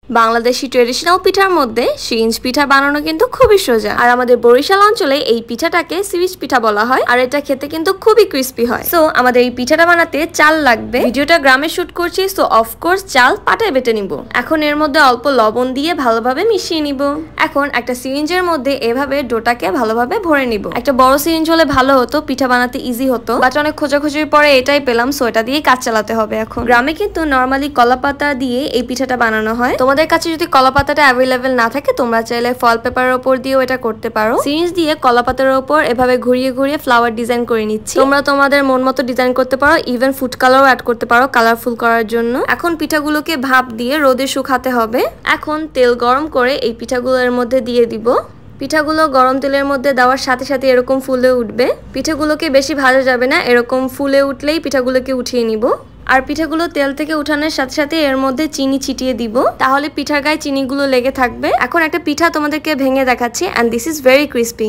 Bangladeshi traditional পিঠার মধ্যে syringe পিঠা বানানো কিন্তু খুবই সোজা। আর আমাদের বরিশাল অঞ্চলে এই পিঠাটাকে সিরিঞ্জ পিঠা বলা হয়। আর এটা খেতে কিন্তু খুবই ক্রিস্পি হয়। সো আমাদের এই পিঠাটা বানাতে চাল লাগবে। ভিডিওটা গ্রামে শুট করছি, সো অফকোর্স চাল পাটায় বেটে নিব। এখন এর মধ্যে অল্প লবণ দিয়ে ভালোভাবে মিশিয়ে নিব। এখন একটা সিরিঞ্জের মধ্যে এভাবে ডোটাকে ভালোভাবে ভরে নিব। একটা বড় সিরিঞ্জ হলে ভালো হতো, পিঠা বানাতে ইজি হতো, বাট অনেক খোঁজাখুঁজির পরে এটাই পেলাম, সো এটা দিয়ে কাজ চালাতে হবে। এখন গ্রামে কিন্তু নর্মালি কলা পাতা দিয়ে এই পিঠাটা বানানো হয়। তোমাদের কাছে যদি কলা পাতাটা অ্যাভেলেবেল না থাকে, তোমরা চাইলে ফল পেপারের উপর দিয়েও এটা করতে পারো। সিরিঞ্জ দিয়ে কলা পাতার উপর এভাবে ঘুরিয়ে ঘুরিয়ে ফ্লাওয়ার ডিজাইন করে নিচ্ছি। তোমরা তোমাদের মন মতো ডিজাইন করতে পারো, ইভেন ফুড কালারও অ্যাড করতে পারো কালারফুল করার জন্য। এখন পিঠাগুলোকে ভাপ দিয়ে রোদে শুকাতে হবে। এখন তেল গরম করে এই পিঠাগুলোর মধ্যে দিয়ে দিব। পিঠাগুলো গরম তেলের মধ্যে দেওয়ার সাথে সাথে এরকম ফুলে উঠবে। পিঠাগুলোকে বেশি ভাজা যাবে না, এরকম ফুলে উঠলেই পিঠাগুলোকে উঠিয়ে নিব। আর পিঠাগুলো তেল থেকে উঠানোর সাথে সাথে এর মধ্যে চিনি ছিটিয়ে দিব, তাহলে পিঠার গায়ে চিনিগুলো লেগে থাকবে। এখন একটা পিঠা তোমাদেরকে ভেঙে দেখাচ্ছি, and this is very crispy.